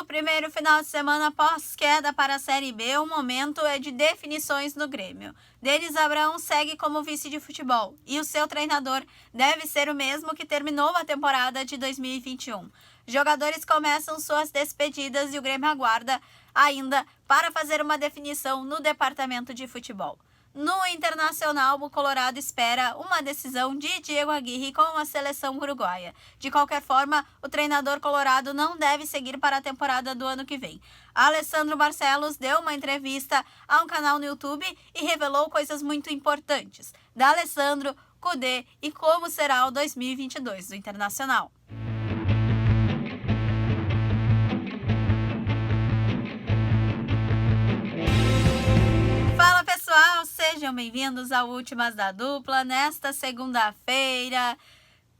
primeiro final de semana após queda para a Série B, o momento é de definições no Grêmio. Denis Abraão segue como vice de futebol e o seu treinador deve ser o mesmo que terminou a temporada de 2021. Jogadores começam suas despedidas e o Grêmio aguarda ainda para fazer uma definição no departamento de futebol. No Internacional, o Colorado espera uma decisão de Diego Aguirre com a seleção uruguaia. De qualquer forma, o treinador colorado não deve seguir para a temporada do ano que vem. Alessandro Barcelos deu uma entrevista a um canal no YouTube e revelou coisas muito importantes da Alessandro, Kudê e como será o 2022 do Internacional. Fala pessoal, sejam bem-vindos ao Últimas da Dupla. Nesta segunda-feira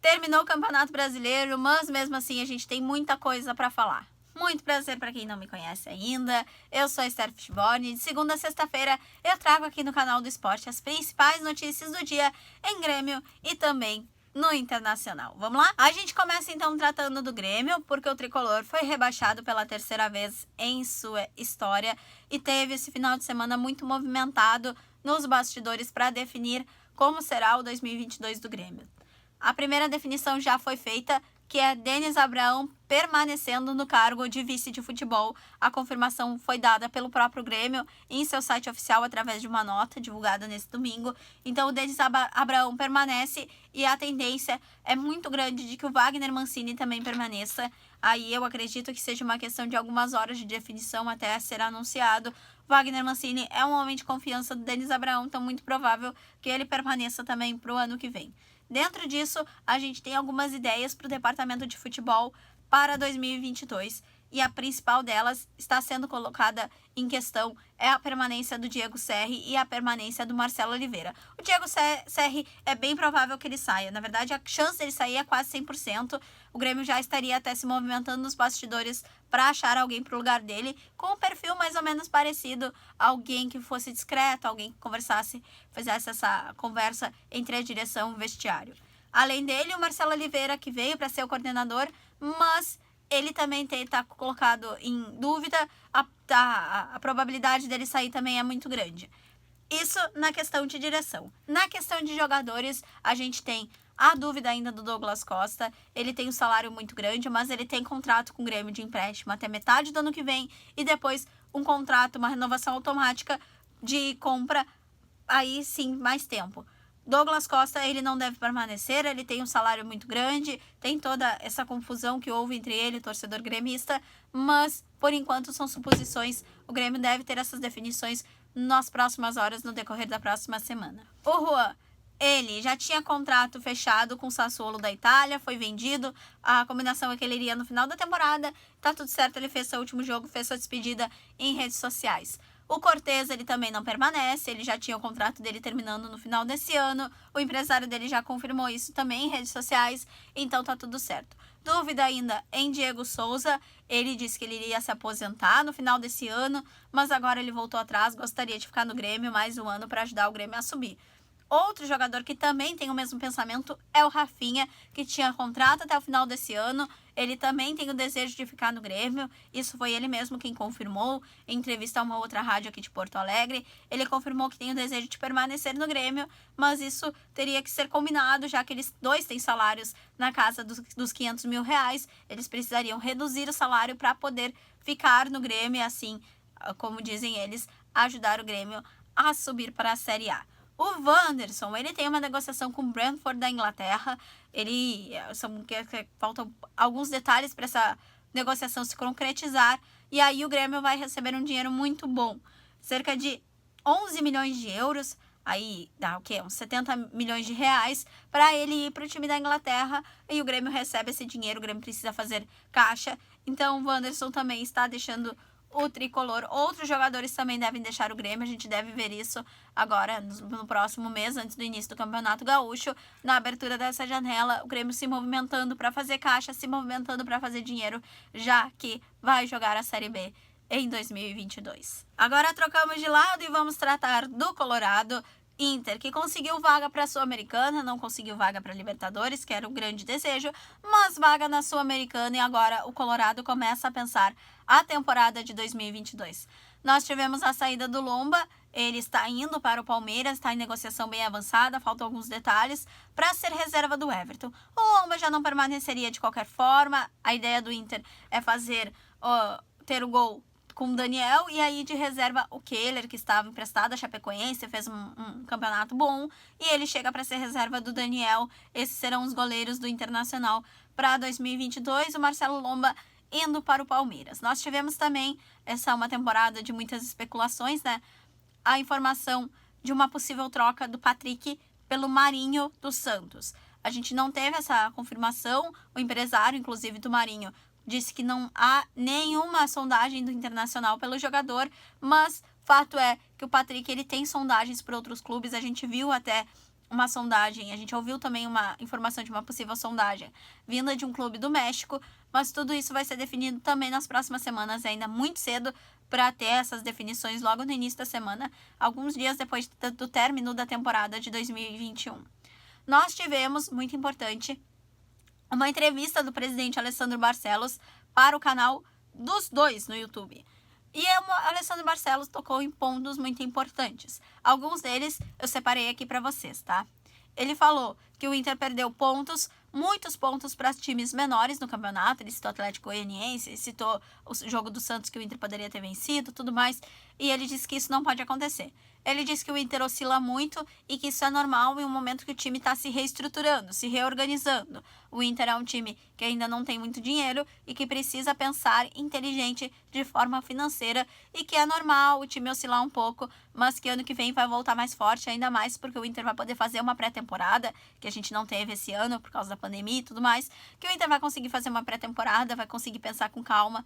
terminou o Campeonato Brasileiro, mas mesmo assim a gente tem muita coisa para falar. Muito prazer para quem não me conhece ainda, eu sou a Esther Fishborn. De segunda a sexta-feira eu trago aqui no canal do Esporte as principais notícias do dia em Grêmio e também no Internacional. Vamos lá? A gente começa então tratando do Grêmio, porque o Tricolor foi rebaixado pela terceira vez em sua história e teve esse final de semana muito movimentado nos bastidores para definir como será o 2022 do Grêmio. A primeira definição já foi feita, que é Denis Abraão permanecendo no cargo de vice de futebol. A confirmação foi dada pelo próprio Grêmio em seu site oficial através de uma nota divulgada nesse domingo. Então o Denis Abraão permanece e a tendência é muito grande de que o Wagner Mancini também permaneça. Aí eu acredito que seja uma questão de algumas horas de definição até ser anunciado. Wagner Mancini é um homem de confiança do Denis Abraão, então muito provável que ele permaneça também para o ano que vem. Dentro disso, a gente tem algumas ideias para o departamento de futebol para 2022 e a principal delas está sendo colocada em questão é a permanência do Diego Serri e a permanência do Marcelo Oliveira. O Diego Serri é bem provável que ele saia. Na verdade, a chance dele sair é quase 100%. O Grêmio já estaria até se movimentando nos bastidores para achar alguém para o lugar dele, com um perfil mais ou menos parecido, alguém que fosse discreto, alguém que conversasse, fizesse essa conversa entre a direção e o vestiário. Além dele, o Marcelo Oliveira, que veio para ser o coordenador, mas ele também está colocado em dúvida, a probabilidade dele sair também é muito grande. Isso na questão de direção. Na questão de jogadores, a gente tem a dúvida ainda do Douglas Costa. Ele tem um salário muito grande, mas ele tem contrato com o Grêmio de empréstimo até metade do ano que vem e depois um contrato, uma renovação automática de compra, aí sim, mais tempo. Douglas Costa, ele não deve permanecer, ele tem um salário muito grande, tem toda essa confusão que houve entre ele e o torcedor gremista, mas, por enquanto, são suposições. O Grêmio deve ter essas definições nas próximas horas, no decorrer da próxima semana. O Juan, ele já tinha contrato fechado com o Sassuolo da Itália, foi vendido, a combinação é que ele iria no final da temporada, tá tudo certo, ele fez seu último jogo, fez sua despedida em redes sociais. O Cortez, ele também não permanece, ele já tinha o contrato dele terminando no final desse ano, o empresário dele já confirmou isso também em redes sociais, então tá tudo certo. Dúvida ainda em Diego Souza, ele disse que ele iria se aposentar no final desse ano, mas agora ele voltou atrás, gostaria de ficar no Grêmio mais um ano para ajudar o Grêmio a subir. Outro jogador que também tem o mesmo pensamento é o Rafinha, que tinha contrato até o final desse ano. Ele também tem o desejo de ficar no Grêmio. Isso foi ele mesmo quem confirmou em entrevista a uma outra rádio aqui de Porto Alegre. Ele confirmou que tem o desejo de permanecer no Grêmio, mas isso teria que ser combinado, já que eles dois têm salários na casa dos 500 mil reais. Eles precisariam reduzir o salário para poder ficar no Grêmio e assim, como dizem eles, ajudar o Grêmio a subir para a Série A. O Wanderson, ele tem uma negociação com o Brentford da Inglaterra. Faltam alguns detalhes para essa negociação se concretizar. E aí o Grêmio vai receber um dinheiro muito bom. Cerca de 11 milhões de euros. Aí dá o quê? Uns 70 milhões de reais para ele ir para o time da Inglaterra. E o Grêmio recebe esse dinheiro. O Grêmio precisa fazer caixa. Então o Wanderson também está deixando o tricolor. Outros jogadores também devem deixar o Grêmio. A gente deve ver isso agora no próximo mês, antes do início do Campeonato Gaúcho, na abertura dessa janela, o Grêmio se movimentando para fazer caixa, se movimentando para fazer dinheiro, já que vai jogar a Série B em 2022. Agora trocamos de lado e vamos tratar do Colorado, Inter, que conseguiu vaga para a Sul-Americana, não conseguiu vaga para Libertadores, que era o grande desejo, mas vaga na Sul-Americana, e agora o Colorado começa a pensar a temporada de 2022. Nós tivemos a saída do Lomba, ele está indo para o Palmeiras, está em negociação bem avançada, faltam alguns detalhes, para ser reserva do Everton. O Lomba já não permaneceria de qualquer forma, a ideia do Inter é ter o gol com o Daniel, e aí de reserva o Keller, que estava emprestado a Chapecoense, fez um campeonato bom, e ele chega para ser reserva do Daniel. Esses serão os goleiros do Internacional para 2022, o Marcelo Lomba indo para o Palmeiras. Nós tivemos também, essa é uma temporada de muitas especulações, né? A informação de uma possível troca do Patrick pelo Marinho do Santos. A gente não teve essa confirmação, o empresário, inclusive, do Marinho, disse que não há nenhuma sondagem do Internacional pelo jogador, mas fato é que o Patrick ele tem sondagens para outros clubes. A gente viu até uma sondagem, a gente ouviu também uma informação de uma possível sondagem vinda de um clube do México, mas tudo isso vai ser definido também nas próximas semanas, é ainda muito cedo para ter essas definições logo no início da semana, alguns dias depois do término da temporada de 2021. Nós tivemos, muito importante, uma entrevista do presidente Alessandro Barcelos para o canal dos dois no YouTube. E o Alessandro Barcelos tocou em pontos muito importantes. Alguns deles eu separei aqui para vocês, tá? Ele falou que o Inter perdeu pontos, muitos pontos para times menores no campeonato. Ele citou o Atlético Goianiense, citou o jogo do Santos que o Inter poderia ter vencido, tudo mais. E ele disse que isso não pode acontecer. Ele disse que o Inter oscila muito e que isso é normal em um momento que o time está se reestruturando, se reorganizando. O Inter é um time que ainda não tem muito dinheiro e que precisa pensar inteligente de forma financeira, e que é normal o time oscilar um pouco, mas que ano que vem vai voltar mais forte, ainda mais porque o Inter vai poder fazer uma pré-temporada, que a gente não teve esse ano por causa da pandemia e tudo mais, que o Inter vai conseguir fazer uma pré-temporada, vai conseguir pensar com calma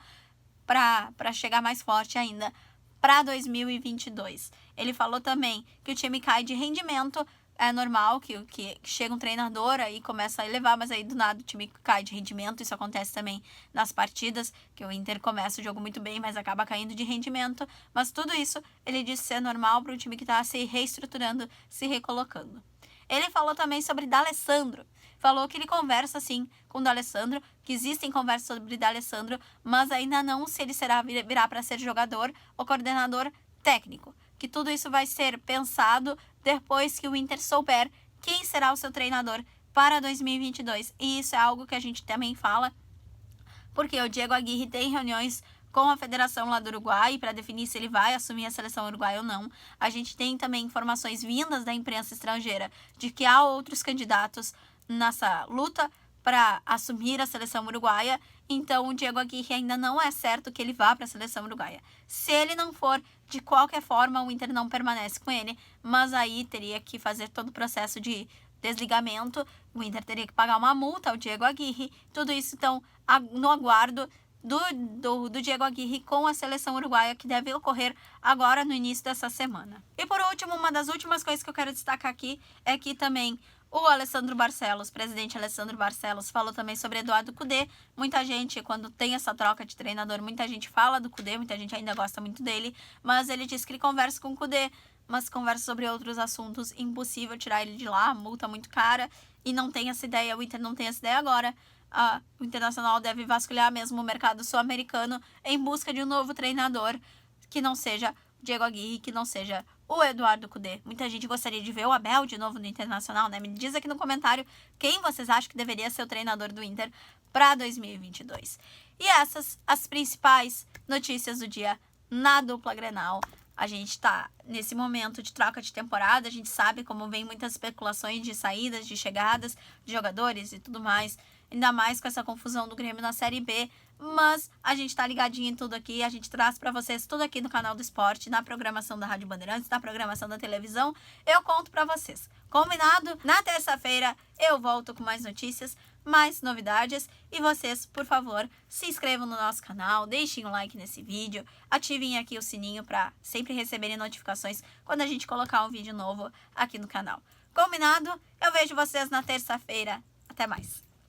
para chegar mais forte ainda para 2022. Ele falou também que o time cai de rendimento, é normal que chega um treinador aí começa a elevar, mas aí do nada o time cai de rendimento. Isso acontece também nas partidas, que o Inter começa o jogo muito bem, mas acaba caindo de rendimento. Mas tudo isso ele disse ser normal para um time que está se reestruturando, se recolocando. Ele falou também sobre D'Alessandro. Falou que ele conversa, sim, com o D'Alessandro, que existem conversas sobre D'Alessandro, mas ainda não se ele virá para ser jogador ou coordenador técnico. Que tudo isso vai ser pensado depois que o Inter souber quem será o seu treinador para 2022. E isso é algo que a gente também fala, porque o Diego Aguirre tem reuniões com a federação lá do Uruguai para definir se ele vai assumir a seleção uruguaia ou não. A gente tem também informações vindas da imprensa estrangeira de que há outros candidatos nessa luta para assumir a seleção uruguaia. Então o Diego Aguirre ainda não é certo que ele vá para a seleção uruguaia. Se ele não for, de qualquer forma o Inter não permanece com ele, mas aí teria que fazer todo o processo de desligamento, o Inter teria que pagar uma multa ao Diego Aguirre, tudo isso então no aguardo do Diego Aguirre com a seleção uruguaia, que deve ocorrer agora no início dessa semana. E por último, uma das últimas coisas que eu quero destacar aqui é que também o Alessandro Barcelos, presidente Alessandro Barcelos, falou também sobre Eduardo Cudê. Muita gente, quando tem essa troca de treinador, muita gente fala do Cudê, muita gente ainda gosta muito dele, mas ele disse que ele conversa com o Cudê, mas conversa sobre outros assuntos, impossível tirar ele de lá, multa muito cara, e não tem essa ideia, o Inter não tem essa ideia agora. O Internacional deve vasculhar mesmo o mercado sul-americano em busca de um novo treinador, que não seja o Diego Aguirre, que não seja o Eduardo Cudê. Muita gente gostaria de ver o Abel de novo no Internacional, né? Me diz aqui no comentário quem vocês acham que deveria ser o treinador do Inter para 2022. E essas as principais notícias do dia na dupla Grenal. A gente está nesse momento de troca de temporada, a gente sabe como vem muitas especulações de saídas, de chegadas de jogadores e tudo mais, ainda mais com essa confusão do Grêmio na Série B, mas a gente tá ligadinho em tudo aqui, a gente traz para vocês tudo aqui no canal do Esporte, na programação da Rádio Bandeirantes, na programação da televisão, eu conto para vocês. Combinado? Na terça-feira eu volto com mais notícias, mais novidades, e vocês, por favor, se inscrevam no nosso canal, deixem um like nesse vídeo, ativem aqui o sininho para sempre receberem notificações quando a gente colocar um vídeo novo aqui no canal. Combinado? Eu vejo vocês na terça-feira. Até mais!